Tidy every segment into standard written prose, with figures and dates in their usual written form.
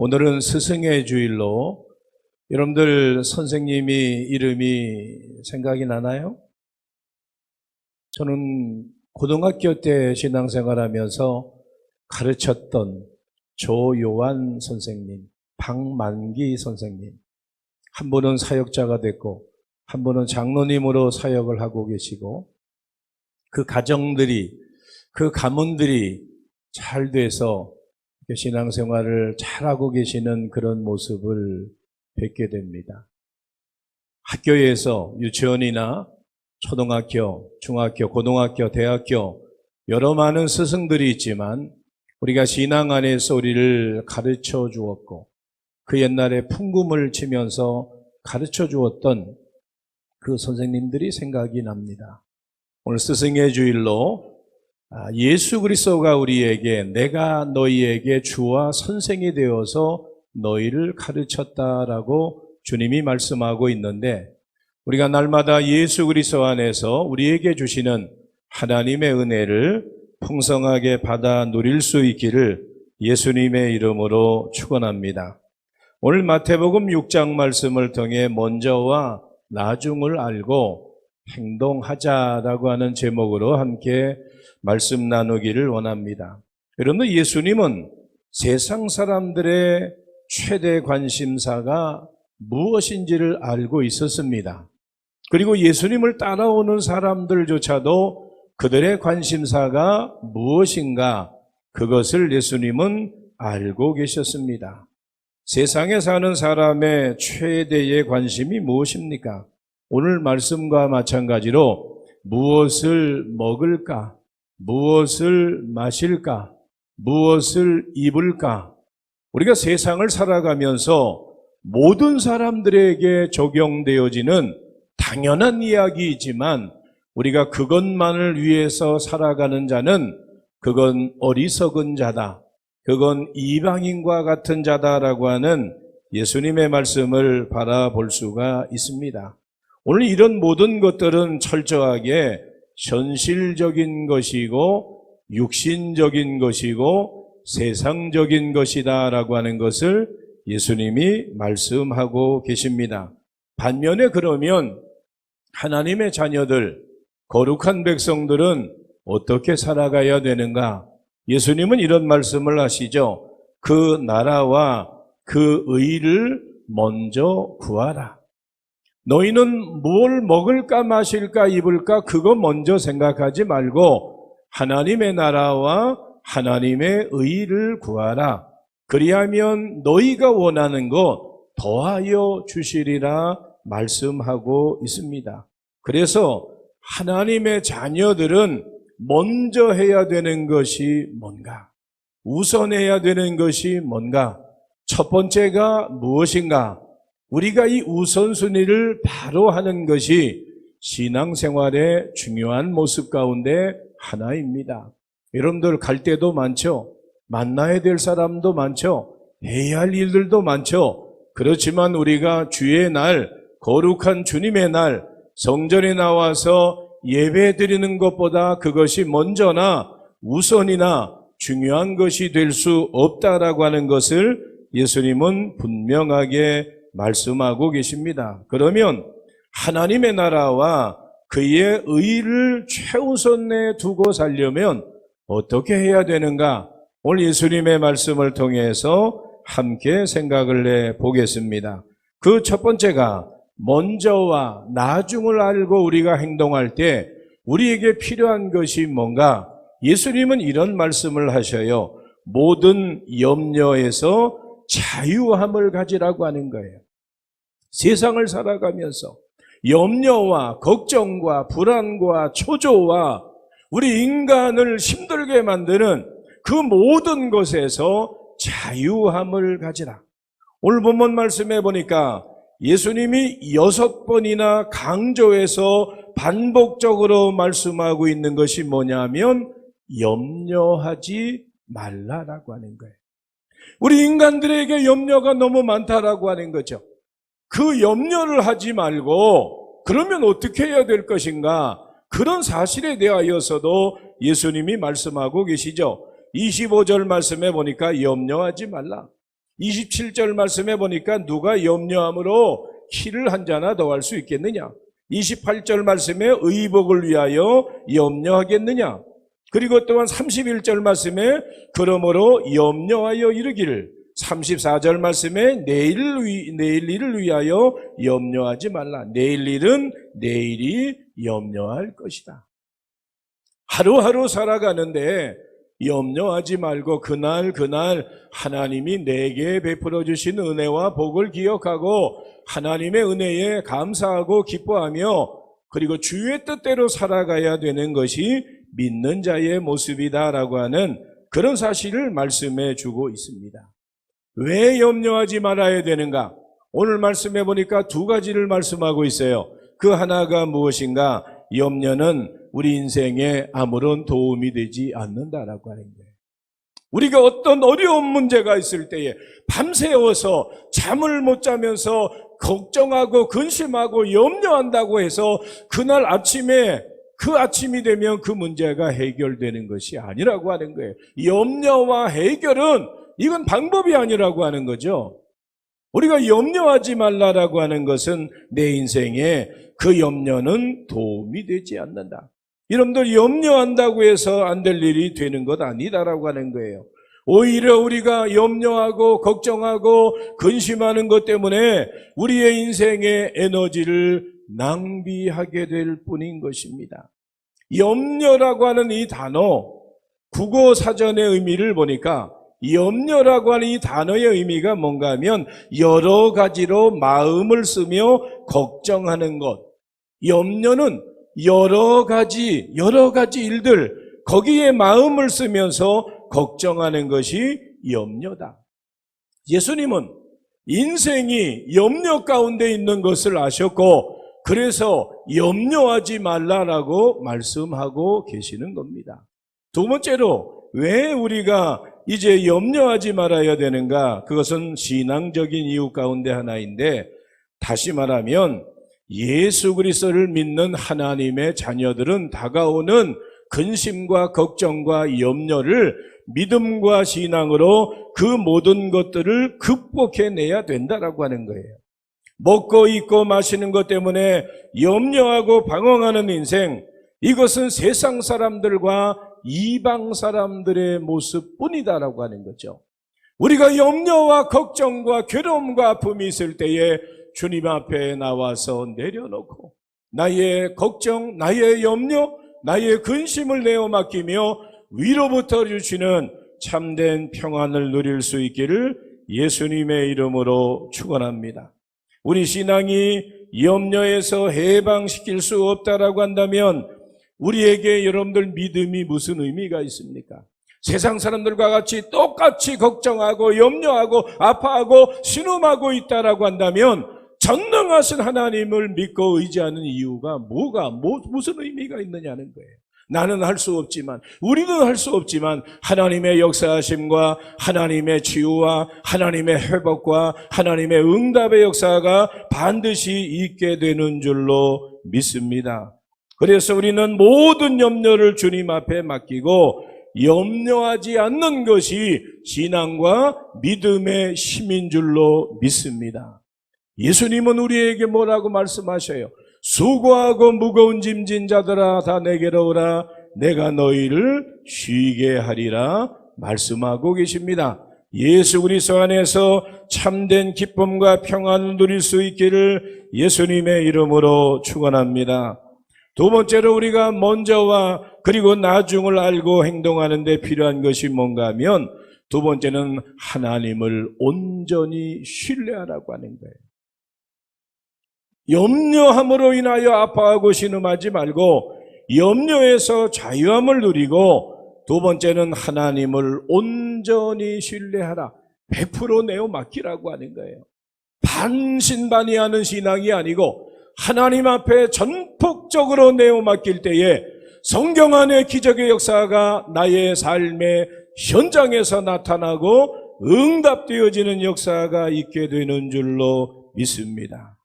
오늘은 스승의 주일로 여러분들 선생님이 이름이 생각이 나나요? 저는 고등학교 때 신앙생활하면서 가르쳤던 조요한 선생님, 박만기 선생님, 한 분은 사역자가 됐고 한 분은 장로님으로 사역을 하고 계시고 그 가정들이, 그 가문들이 잘 돼서 신앙생활을 잘하고 계시는 그런 모습을 뵙게 됩니다. 학교에서 유치원이나 초등학교, 중학교, 고등학교, 대학교 여러 많은 스승들이 있지만 우리가 신앙 안에서 우리를 가르쳐 주었고 그 옛날에 풍금을 치면서 가르쳐 주었던 그 선생님들이 생각이 납니다. 오늘 스승의 주일로 예수 그리스도가 우리에게 내가 너희에게 주와 선생이 되어서 너희를 가르쳤다라고 주님이 말씀하고 있는데 우리가 날마다 예수 그리스도 안에서 우리에게 주시는 하나님의 은혜를 풍성하게 받아 누릴 수 있기를 예수님의 이름으로 축원합니다. 오늘 마태복음 6장 말씀을 통해 먼저와 나중을 알고 행동하자라고 하는 제목으로 함께 말씀 나누기를 원합니다. 여러분, 예수님은 세상 사람들의 최대 관심사가 무엇인지를 알고 있었습니다. 그리고 예수님을 따라오는 사람들조차도 그들의 관심사가 무엇인가 그것을 예수님은 알고 계셨습니다. 세상에 사는 사람의 최대의 관심이 무엇입니까? 오늘 말씀과 마찬가지로 무엇을 먹을까? 무엇을 마실까? 무엇을 입을까? 우리가 세상을 살아가면서 모든 사람들에게 적용되어지는 당연한 이야기이지만 우리가 그것만을 위해서 살아가는 자는 그건 어리석은 자다. 그건 이방인과 같은 자다라고 하는 예수님의 말씀을 바라볼 수가 있습니다. 오늘 이런 모든 것들은 철저하게 현실적인 것이고 육신적인 것이고 세상적인 것이다라고 하는 것을 예수님이 말씀하고 계십니다. 반면에 그러면 하나님의 자녀들, 거룩한 백성들은 어떻게 살아가야 되는가? 예수님은 이런 말씀을 하시죠. 그 나라와 그 의를 먼저 구하라. 너희는 뭘 먹을까 마실까 입을까 그거 먼저 생각하지 말고 하나님의 나라와 하나님의 의를 구하라. 그리하면 너희가 원하는 것 더하여 주시리라 말씀하고 있습니다. 그래서 하나님의 자녀들은 먼저 해야 되는 것이 뭔가? 우선해야 되는 것이 뭔가? 첫 번째가 무엇인가? 우리가 이 우선순위를 바로 하는 것이 신앙생활의 중요한 모습 가운데 하나입니다. 여러분들 갈 때도 많죠. 만나야 될 사람도 많죠. 해야 할 일들도 많죠. 그렇지만 우리가 주의 날, 거룩한 주님의 날, 성전에 나와서 예배 드리는 것보다 그것이 먼저나 우선이나 중요한 것이 될 수 없다라고 하는 것을 예수님은 분명하게 말씀하고 계십니다. 그러면 하나님의 나라와 그의 의를 최우선에 두고 살려면 어떻게 해야 되는가? 오늘 예수님의 말씀을 통해서 함께 생각을 해보겠습니다. 그 첫 번째가 먼저와 나중을 알고 우리가 행동할 때 우리에게 필요한 것이 뭔가? 예수님은 이런 말씀을 하셔요. 모든 염려에서 자유함을 가지라고 하는 거예요. 세상을 살아가면서 염려와 걱정과 불안과 초조와 우리 인간을 힘들게 만드는 그 모든 것에서 자유함을 가지라. 오늘 본문 말씀해 보니까 예수님이 6번이나 강조해서 반복적으로 말씀하고 있는 것이 뭐냐면 염려하지 말라라고 하는 거예요. 우리 인간들에게 염려가 너무 많다라고 하는 거죠. 그 염려를 하지 말고 그러면 어떻게 해야 될 것인가? 그런 사실에 대하여서도 예수님이 말씀하고 계시죠. 25절 말씀해 보니까 염려하지 말라. 27절 말씀해 보니까 누가 염려함으로 키를 한 자나 더할 수 있겠느냐? 28절 말씀에 의복을 위하여 염려하겠느냐? 그리고 또한 31절 말씀에 그러므로 염려하여 이르기를, 34절 말씀에 내일 일을 위하여 염려하지 말라. 내일 일은 내일이 염려할 것이다. 하루하루 살아가는데 염려하지 말고 그날 하나님이 내게 베풀어 주신 은혜와 복을 기억하고 하나님의 은혜에 감사하고 기뻐하며 그리고 주의 뜻대로 살아가야 되는 것이 믿는 자의 모습이다라고 하는 그런 사실을 말씀해 주고 있습니다. 왜 염려하지 말아야 되는가? 오늘 말씀해 보니까 두 가지를 말씀하고 있어요. 그 하나가 무엇인가? 염려는 우리 인생에 아무런 도움이 되지 않는다라고 하는 거예요. 우리가 어떤 어려운 문제가 있을 때에 밤새워서 잠을 못 자면서 걱정하고 근심하고 염려한다고 해서 그날 아침에 그 아침이 되면 그 문제가 해결되는 것이 아니라고 하는 거예요. 염려와 해결은 이건 방법이 아니라고 하는 거죠. 우리가 염려하지 말라라고 하는 것은 내 인생에 그 염려는 도움이 되지 않는다. 여러분들 염려한다고 해서 안 될 일이 되는 것 아니다라고 하는 거예요. 오히려 우리가 염려하고 걱정하고 근심하는 것 때문에 우리의 인생의 에너지를 낭비하게 될 뿐인 것입니다. 염려라고 하는 이 단어, 국어 사전의 의미를 보니까 염려라고 하는 이 단어의 의미가 뭔가 하면 여러 가지로 마음을 쓰며 걱정하는 것. 염려는 여러 가지 일들, 거기에 마음을 쓰면서 걱정하는 것이 염려다. 예수님은 인생이 염려 가운데 있는 것을 아셨고 그래서 염려하지 말라라고 말씀하고 계시는 겁니다. 두 번째로 왜 우리가 이제 염려하지 말아야 되는가? 그것은 신앙적인 이유 가운데 하나인데, 다시 말하면 예수 그리스도를 믿는 하나님의 자녀들은 다가오는 근심과 걱정과 염려를 믿음과 신앙으로 그 모든 것들을 극복해내야 된다라고 하는 거예요. 먹고 입고 마시는 것 때문에 염려하고 방황하는 인생, 이것은 세상 사람들과 이방 사람들의 모습뿐이다라고 하는 거죠. 우리가 염려와 걱정과 괴로움과 아픔이 있을 때에 주님 앞에 나와서 내려놓고 나의 걱정, 나의 염려, 나의 근심을 내어 맡기며 위로부터 주시는 참된 평안을 누릴 수 있기를 예수님의 이름으로 축원합니다. 우리 신앙이 염려에서 해방시킬 수 없다라고 한다면 우리에게 여러분들 믿음이 무슨 의미가 있습니까? 세상 사람들과 같이 똑같이 걱정하고 염려하고 아파하고 신음하고 있다라고 한다면 전능하신 하나님을 믿고 의지하는 이유가 무슨 의미가 있느냐는 거예요. 나는 할 수 없지만, 우리는 할 수 없지만 하나님의 역사하심과 하나님의 치유와 하나님의 회복과 하나님의 응답의 역사가 반드시 있게 되는 줄로 믿습니다. 그래서 우리는 모든 염려를 주님 앞에 맡기고 염려하지 않는 것이 신앙과 믿음의 힘인 줄로 믿습니다. 예수님은 우리에게 뭐라고 말씀하셔요? 수고하고 무거운 짐진 자들아 다 내게로 오라 내가 너희를 쉬게 하리라 말씀하고 계십니다. 예수 그리스도 안에서 참된 기쁨과 평안을 누릴 수 있기를 예수님의 이름으로 축원합니다. 두 번째로 우리가 먼저와 그리고 나중을 알고 행동하는 데 필요한 것이 뭔가 하면 두 번째는 하나님을 온전히 신뢰하라고 하는 거예요. 염려함으로 인하여 아파하고 신음하지 말고 염려에서 자유함을 누리고 두 번째는 하나님을 온전히 신뢰하라. 100% 내어 맡기라고 하는 거예요. 반신반의하는 신앙이 아니고 하나님 앞에 전폭적으로 내어 맡길 때에 성경 안의 기적의 역사가 나의 삶의 현장에서 나타나고 응답되어지는 역사가 있게 되는 줄로 믿습니다.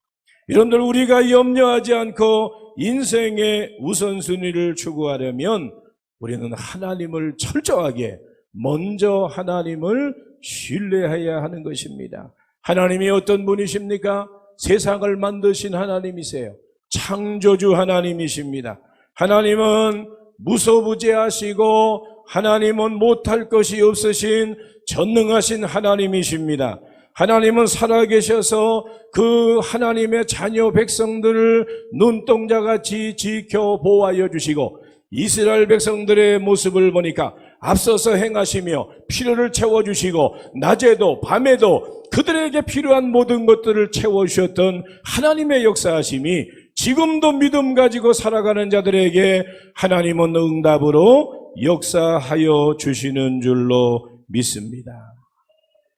여러분들, 우리가 염려하지 않고 인생의 우선순위를 추구하려면 우리는 하나님을 철저하게 먼저 하나님을 신뢰해야 하는 것입니다. 하나님이 어떤 분이십니까? 세상을 만드신 하나님이세요. 창조주 하나님이십니다. 하나님은 무소부재하시고 하나님은 못할 것이 없으신 전능하신 하나님이십니다. 하나님은 살아계셔서 그 하나님의 자녀 백성들을 눈동자같이 지켜 보호하여 주시고 이스라엘 백성들의 모습을 보니까 앞서서 행하시며 필요를 채워주시고 낮에도 밤에도 그들에게 필요한 모든 것들을 채워주셨던 하나님의 역사하심이 지금도 믿음 가지고 살아가는 자들에게 하나님은 응답으로 역사하여 주시는 줄로 믿습니다.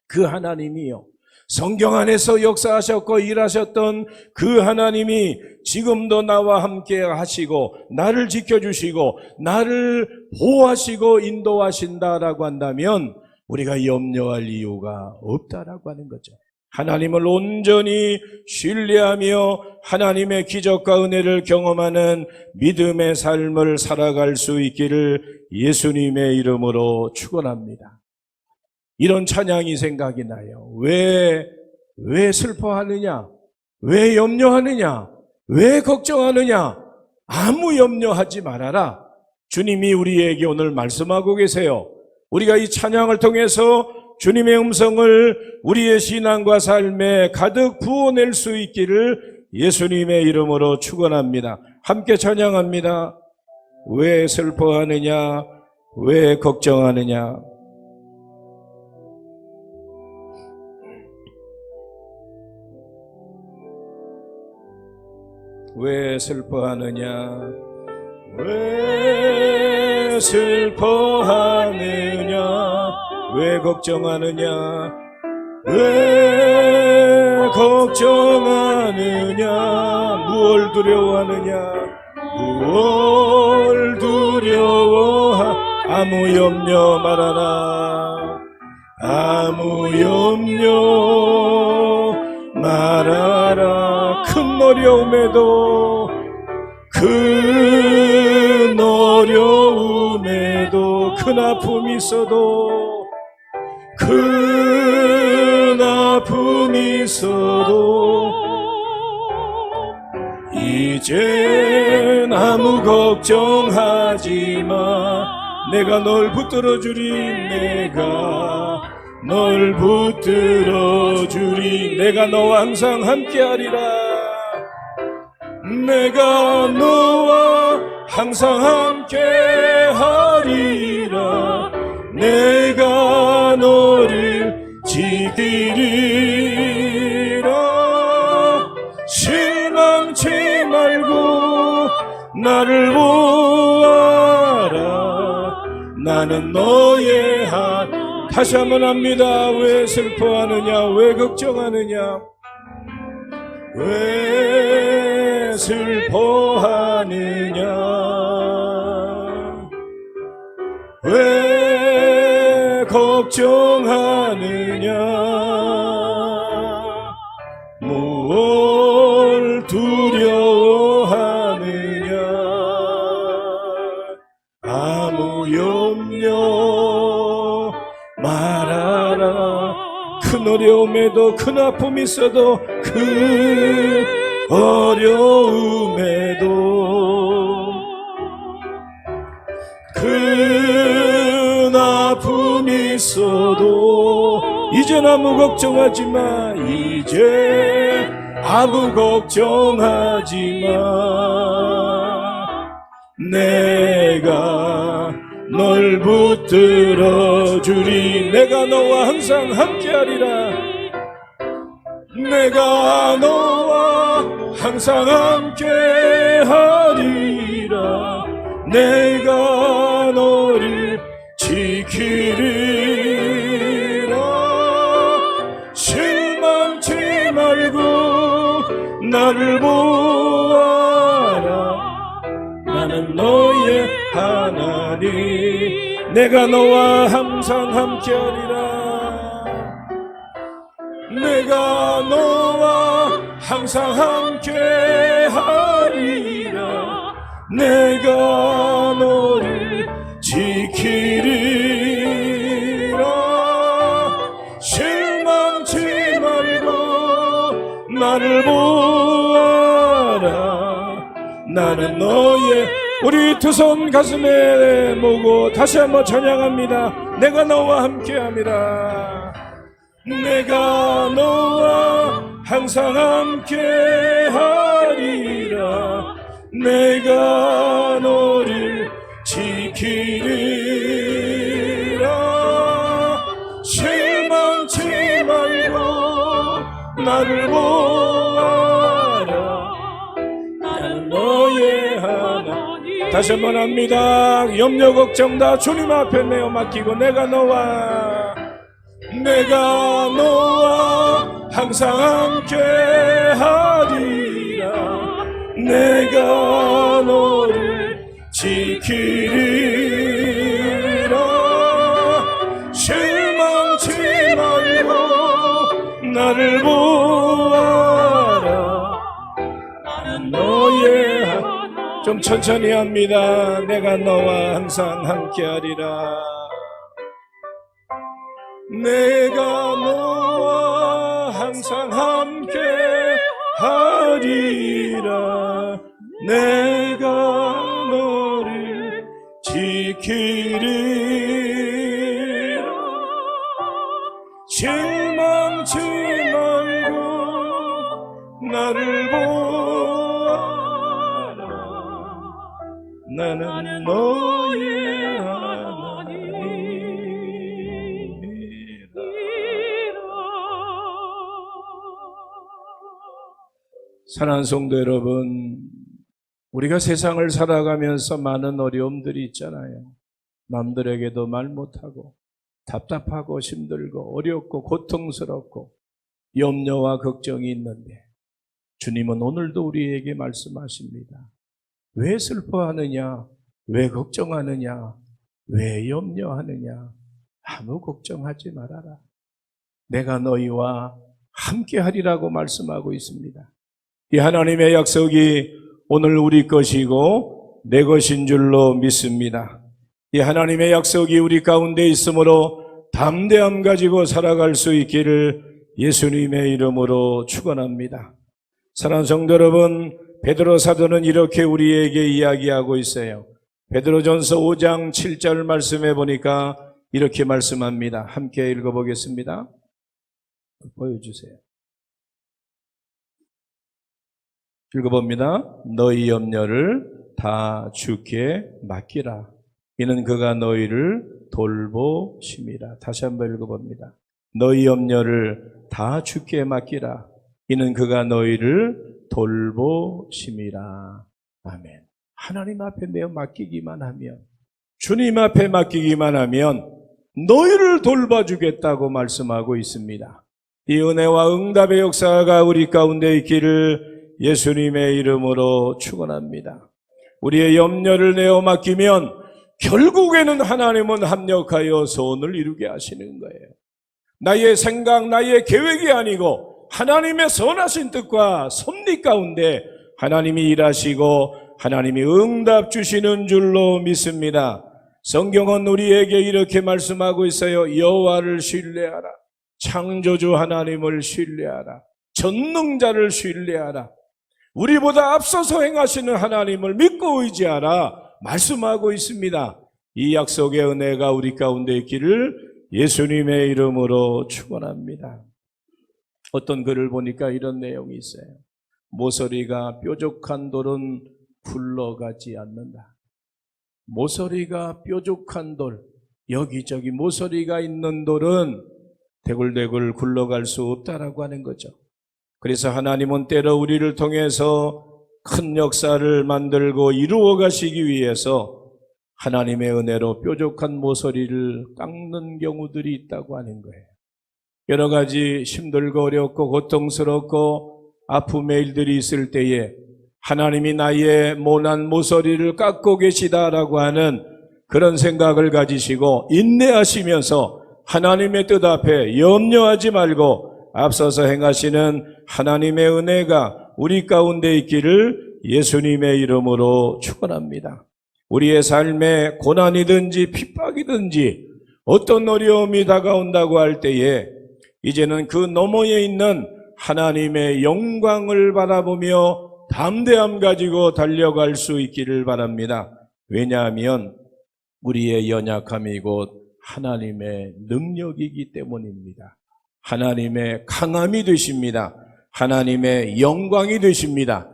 그 하나님이요, 성경 안에서 역사하셨고 일하셨던 그 하나님이 지금도 나와 함께 하시고 나를 지켜주시고 나를 보호하시고 인도하신다라고 한다면 우리가 염려할 이유가 없다라고 하는 거죠. 하나님을 온전히 신뢰하며 하나님의 기적과 은혜를 경험하는 믿음의 삶을 살아갈 수 있기를 예수님의 이름으로 축원합니다. 이런 찬양이 생각이 나요. 왜 슬퍼하느냐? 왜 염려하느냐? 왜 걱정하느냐? 아무 염려하지 말아라. 주님이 우리에게 오늘 말씀하고 계세요. 우리가 이 찬양을 통해서 주님의 음성을 우리의 신앙과 삶에 가득 부어낼 수 있기를 예수님의 이름으로 축원합니다. 함께 찬양합니다. 왜 슬퍼하느냐? 왜 걱정하느냐? 왜 슬퍼하느냐? 왜 슬퍼하느냐? 왜 걱정하느냐? 왜 걱정하느냐? 무얼 두려워하느냐? 무얼 아무 염려 말아라. 아무 염려 말아라. 큰 어려움에도 큰 아픔이 있어도 큰 아픔이 있어도 이젠 아무 걱정하지 마. 내가 널 붙들어 주리. 내가 널 붙들어 주리. 내가 너와 항상 함께하리라. 내가 너와 항상 함께하리라. 내가 너를 지키리라. 실망치 말고 나를 보아라. 나는 너의 한. 다시 한번 합니다. 왜 슬퍼하느냐? 왜 걱정하느냐? 왜 슬퍼하느냐? 왜 걱정하느냐? 무얼 두려워하느냐? 아무 염려 말아라. 큰 어려움에도 큰 아픔이 있어도 큰 어려움에도 큰 아픔이 있어도 이젠 아무 걱정하지 마. 이제 아무 걱정하지 마. 내가 널 붙들어 주리. 내가 너와 항상 함께하리라. 내가 너와 항상 함께하리라. 내가 너를 지키리라. 실망치 말고 나를 보아라. 나는 너의 하나님. 내가 너와 항상 함께하리라. 내가 너와 항상 함께하리라. 내가 너를 지키리라. 나를 보아라. 나는 너의, 우리 두 손 가슴에 모고 다시 한번 찬양합니다. 내가 너와 함께함이라. 내가 너와 항상 함께하리라. 내가 너를 지키리라. 실망치 말고 나를 보아라. 나는 너의 하나님. 다시 한번 합니다. 염려 걱정 다 주님 앞에 내어 맡기고 내가 너와 항상 함께하리라. 내가 너를 지키리라. 실망치 말고 나를 보아라. 나는 너의 좀 천천히 합니다. 내가 너와 항상 함께하리라. 내가 너와 항상 함께하리라. 내가 너를 지키리라. 실망치 말고 나를 보아라. 나는 너의 하나님. 사랑하는 성도 여러분, 우리가 세상을 살아가면서 많은 어려움들이 있잖아요. 남들에게도 말 못하고 답답하고 힘들고 어렵고 고통스럽고 염려와 걱정이 있는데 주님은 오늘도 우리에게 말씀하십니다. 왜 슬퍼하느냐? 왜 걱정하느냐? 왜 염려하느냐? 아무 걱정하지 말아라. 내가 너희와 함께하리라고 말씀하고 있습니다. 이 하나님의 약속이 오늘 우리 것이고 내 것인 줄로 믿습니다. 이 하나님의 약속이 우리 가운데 있으므로 담대함 가지고 살아갈 수 있기를 예수님의 이름으로 축원합니다. 사랑하는 성도 여러분, 베드로 사도는 이렇게 우리에게 이야기하고 있어요. 베드로전서 5장 7절 말씀해 보니까 이렇게 말씀합니다. 함께 읽어보겠습니다. 보여주세요. 읽어봅니다. 너희 염려를 다 주께 맡기라. 이는 그가 너희를 돌보심이라. 다시 한번 읽어봅니다. 너희 염려를 다 주께 맡기라. 이는 그가 너희를 돌보심이라. 아멘. 하나님 앞에 내어 맡기기만 하면, 주님 앞에 맡기기만 하면 너희를 돌봐주겠다고 말씀하고 있습니다. 이 은혜와 응답의 역사가 우리 가운데 있기를 예수님의 이름으로 축원합니다. 우리의 염려를 내어 맡기면 결국에는 하나님은 합력하여 소원을 이루게 하시는 거예요. 나의 생각, 나의 계획이 아니고 하나님의 선하신 뜻과 섭리 가운데 하나님이 일하시고 하나님이 응답 주시는 줄로 믿습니다. 성경은 우리에게 이렇게 말씀하고 있어요. 여호와를 신뢰하라. 창조주 하나님을 신뢰하라. 전능자를 신뢰하라. 우리보다 앞서서 행하시는 하나님을 믿고 의지하라 말씀하고 있습니다. 이 약속의 은혜가 우리 가운데 있기를 예수님의 이름으로 축원합니다. 어떤 글을 보니까 이런 내용이 있어요. 모서리가 뾰족한 돌은 굴러가지 않는다. 모서리가 뾰족한 돌, 여기저기 모서리가 있는 돌은 대굴대굴 굴러갈 수 없다라고 하는 거죠. 그래서 하나님은 때로 우리를 통해서 큰 역사를 만들고 이루어 가시기 위해서 하나님의 은혜로 뾰족한 모서리를 깎는 경우들이 있다고 하는 거예요. 여러 가지 힘들고 어렵고 고통스럽고 아픔의 일들이 있을 때에 하나님이 나의 모난 모서리를 깎고 계시다라고 하는 그런 생각을 가지시고 인내하시면서 하나님의 뜻 앞에 염려하지 말고 앞서서 행하시는 하나님의 은혜가 우리 가운데 있기를 예수님의 이름으로 축원합니다. 우리의 삶에 고난이든지 핍박이든지 어떤 어려움이 다가온다고 할 때에 이제는 그 너머에 있는 하나님의 영광을 바라보며 담대함 가지고 달려갈 수 있기를 바랍니다. 왜냐하면 우리의 연약함이 곧 하나님의 능력이기 때문입니다. 하나님의 강함이 되십니다. 하나님의 영광이 되십니다.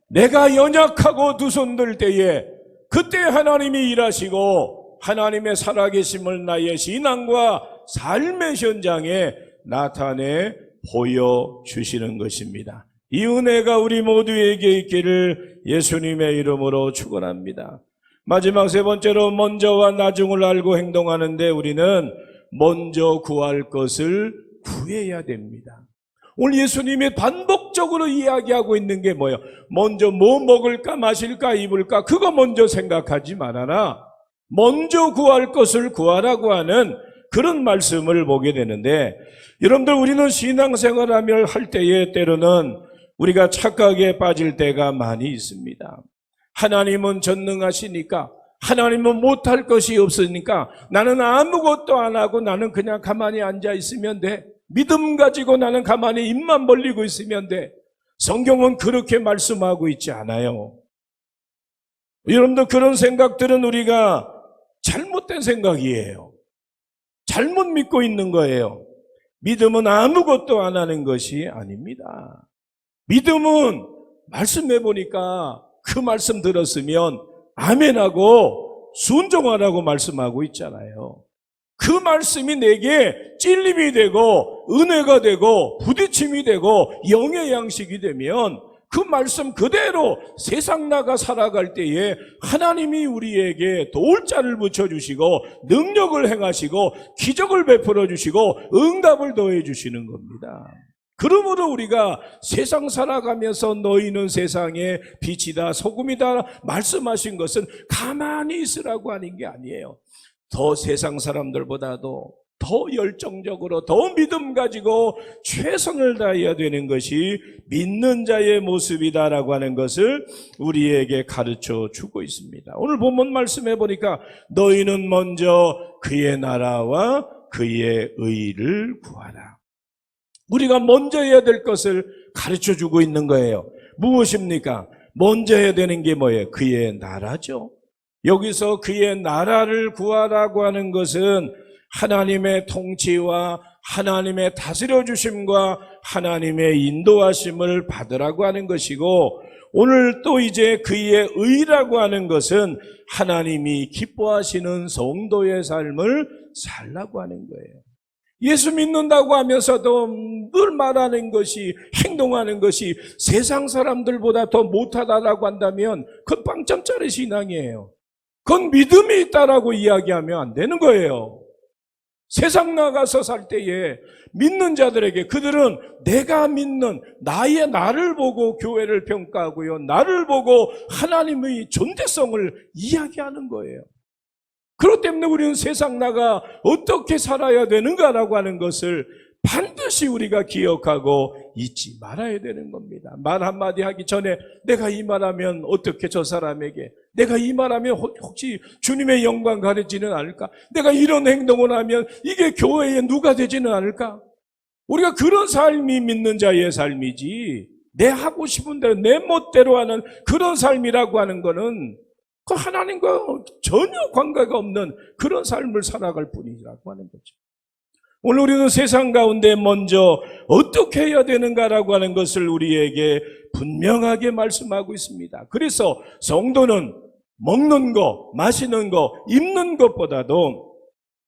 내가 연약하고 두 손 들 때에 그때 하나님이 일하시고 하나님의 살아계심을 나의 신앙과 삶의 현장에 나타내 보여주시는 것입니다. 이 은혜가 우리 모두에게 있기를 예수님의 이름으로 축원합니다. 마지막 세 번째로 먼저와 나중을 알고 행동하는데 우리는 먼저 구할 것을 구해야 됩니다. 오늘 예수님이 반복적으로 이야기하고 있는 게 뭐예요? 먼저 뭐 먹을까 마실까 입을까 그거 먼저 생각하지 말아라. 먼저 구할 것을 구하라고 하는 그런 말씀을 보게 되는데, 여러분들 우리는 신앙생활을 할 때에 때로는 우리가 착각에 빠질 때가 많이 있습니다. 하나님은 전능하시니까, 하나님은 못할 것이 없으니까 나는 아무것도 안 하고 나는 그냥 가만히 앉아 있으면 돼. 믿음 가지고 나는 가만히 입만 벌리고 있으면 돼. 성경은 그렇게 말씀하고 있지 않아요. 여러분들 그런 생각들은 우리가 잘못된 생각이에요. 잘못 믿고 있는 거예요. 믿음은 아무것도 안 하는 것이 아닙니다. 믿음은 말씀해 보니까 그 말씀 들었으면 아멘하고 순종하라고 말씀하고 있잖아요. 그 말씀이 내게 찔림이 되고 은혜가 되고 부딪힘이 되고 영의 양식이 되면 그 말씀 그대로 세상 나가 살아갈 때에 하나님이 우리에게 도울 자를 붙여주시고 능력을 행하시고 기적을 베풀어 주시고 응답을 더해 주시는 겁니다. 그러므로 우리가 세상 살아가면서 너희는 세상의 빛이다 소금이다 말씀하신 것은 가만히 있으라고 하는 게 아니에요. 더 세상 사람들보다도 더 열정적으로 더 믿음 가지고 최선을 다해야 되는 것이 믿는 자의 모습이다라고 하는 것을 우리에게 가르쳐 주고 있습니다. 오늘 본문 말씀해 보니까 너희는 먼저 그의 나라와 그의 의를 구하라. 우리가 먼저 해야 될 것을 가르쳐 주고 있는 거예요. 무엇입니까? 먼저 해야 되는 게 뭐예요? 그의 나라죠. 여기서 그의 나라를 구하라고 하는 것은 하나님의 통치와 하나님의 다스려 주심과 하나님의 인도하심을 받으라고 하는 것이고, 오늘 또 이제 그의 의라고 하는 것은 하나님이 기뻐하시는 성도의 삶을 살라고 하는 거예요. 예수 믿는다고 하면서도 늘 말하는 것이, 행동하는 것이 세상 사람들보다 더 못하다라고 한다면 그건 빵점짜리 신앙이에요. 그건 믿음이 있다라고 이야기하면 안 되는 거예요. 세상 나가서 살 때에 믿는 자들에게 그들은 내가 믿는 나를 보고 교회를 평가하고요, 나를 보고 하나님의 존재성을 이야기하는 거예요. 그렇기 때문에 우리는 세상 나가 어떻게 살아야 되는가라고 하는 것을 반드시 우리가 기억하고 잊지 말아야 되는 겁니다. 말 한마디 하기 전에 내가 이 말하면 어떻게 저 사람에게, 내가 이 말하면 혹시 주님의 영광 가리지는 않을까? 내가 이런 행동을 하면 이게 교회에 누가 되지는 않을까? 우리가 그런 삶이 믿는 자의 삶이지, 내 하고 싶은 대로 내 멋대로 하는 그런 삶이라고 하는 거는 그 하나님과 전혀 관계가 없는 그런 삶을 살아갈 뿐이라고 하는 거죠. 오늘 우리는 세상 가운데 먼저 어떻게 해야 되는가라고 하는 것을 우리에게 분명하게 말씀하고 있습니다. 그래서 성도는 먹는 거, 마시는 거, 입는 것보다도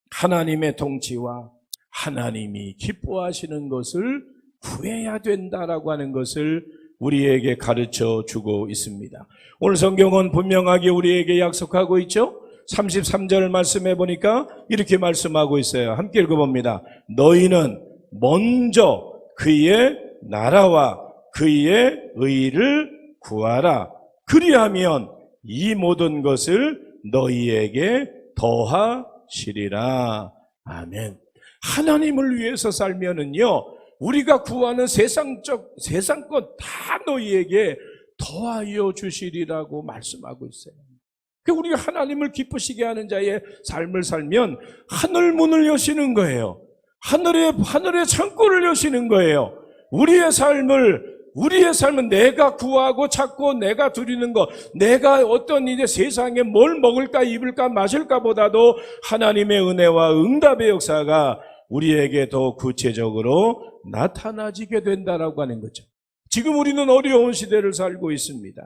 하나님의 통치와 하나님이 기뻐하시는 것을 구해야 된다라고 하는 것을 우리에게 가르쳐 주고 있습니다. 오늘 성경은 분명하게 우리에게 약속하고 있죠. 33절 말씀해 보니까 이렇게 말씀하고 있어요. 함께 읽어봅니다. 너희는 먼저 그의 나라와 그의 의를 구하라. 그리하면 이 모든 것을 너희에게 더하시리라. 아멘. 하나님을 위해서 살면은요, 우리가 구하는 세상 것 다 너희에게 더하여 주시리라고 말씀하고 있어요. 우리가 하나님을 기쁘시게 하는 자의 삶을 살면 하늘 문을 여시는 거예요. 하늘의 창고를 여시는 거예요. 우리의 삶은 내가 구하고 찾고 내가 누리는 것, 내가 어떤 이제 세상에 뭘 먹을까 입을까 마실까 보다도 하나님의 은혜와 응답의 역사가 우리에게 더 구체적으로 나타나지게 된다라고 하는 거죠. 지금 우리는 어려운 시대를 살고 있습니다.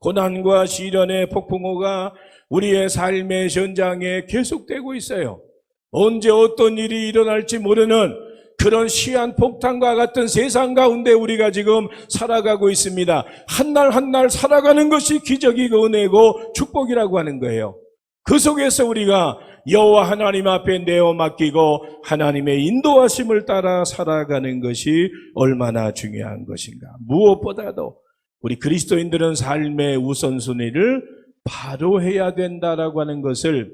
고난과 시련의 폭풍우가 우리의 삶의 현장에 계속되고 있어요. 언제 어떤 일이 일어날지 모르는 그런 시한폭탄과 같은 세상 가운데 우리가 지금 살아가고 있습니다. 한 날 한 날 살아가는 것이 기적이고 은혜고 축복이라고 하는 거예요. 그 속에서 우리가 여호와 하나님 앞에 내어 맡기고 하나님의 인도하심을 따라 살아가는 것이 얼마나 중요한 것인가. 무엇보다도 우리 그리스도인들은 삶의 우선순위를 바로 해야 된다라고 하는 것을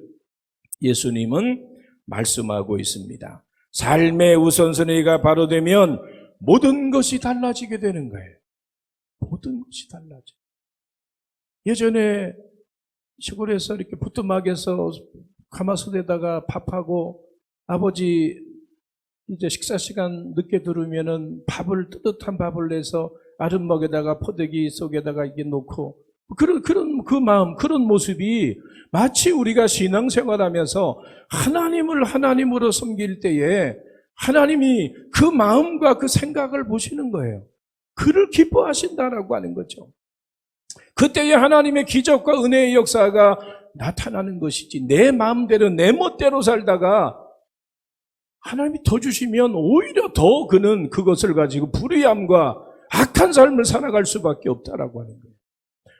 예수님은 말씀하고 있습니다. 삶의 우선순위가 바로 되면 모든 것이 달라지게 되는 거예요. 모든 것이 달라져. 예전에 시골에서 이렇게 부뚜막에서 가마솥에다가 밥하고 아버지 이제 식사 시간 늦게 들으면은 밥을 뜨뜻한 밥을 내서 아름먹에다가 포대기 속에다가 이게 놓고 그런 그 마음, 그런 모습이 마치 우리가 신앙생활하면서 하나님을 하나님으로 섬길 때에 하나님이 그 마음과 그 생각을 보시는 거예요. 그를 기뻐하신다라고 하는 거죠. 그때에 하나님의 기적과 은혜의 역사가 나타나는 것이지 내 마음대로 내 멋대로 살다가 하나님이 더 주시면 오히려 더 그는 그것을 가지고 불의함과 악한 삶을 살아갈 수밖에 없다라고 하는 거예요.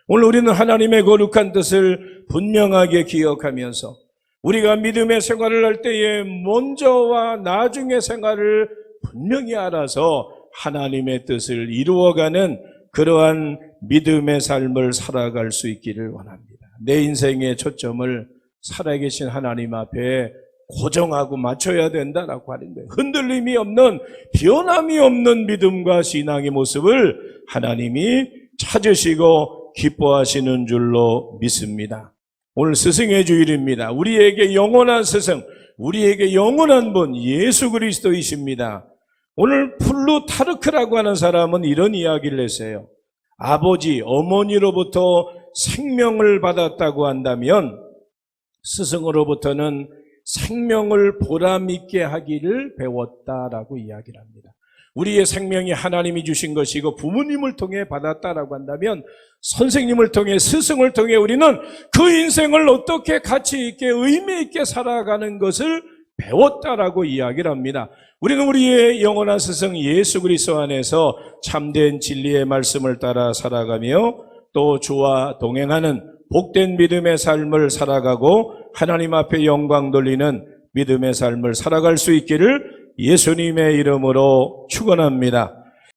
오늘 우리는 하나님의 거룩한 뜻을 분명하게 기억하면서 우리가 믿음의 생활을 할 때에 먼저와 나중의 생활을 분명히 알아서 하나님의 뜻을 이루어가는 그러한 믿음의 삶을 살아갈 수 있기를 원합니다. 내 인생의 초점을 살아계신 하나님 앞에 고정하고 맞춰야 된다라고 하는 거예요. 흔들림이 없는, 변함이 없는 믿음과 신앙의 모습을 하나님이 찾으시고 기뻐하시는 줄로 믿습니다. 오늘 스승의 주일입니다. 우리에게 영원한 스승, 우리에게 영원한 분 예수 그리스도이십니다. 오늘 플루타르크라고 하는 사람은 이런 이야기를 했어요. 아버지, 어머니로부터 생명을 받았다고 한다면 스승으로부터는 생명을 보람있게 하기를 배웠다라고 이야기를 합니다. 우리의 생명이 하나님이 주신 것이고 부모님을 통해 받았다라고 한다면 선생님을 통해 스승을 통해 우리는 그 인생을 어떻게 가치 있게 의미 있게 살아가는 것을 배웠다라고 이야기를 합니다. 우리는 우리의 영원한 스승 예수 그리스도 안에서 참된 진리의 말씀을 따라 살아가며 또 주와 동행하는 복된 믿음의 삶을 살아가고 하나님 앞에 영광 돌리는 믿음의 삶을 살아갈 수 있기를 예수님의 이름으로 축원합니다.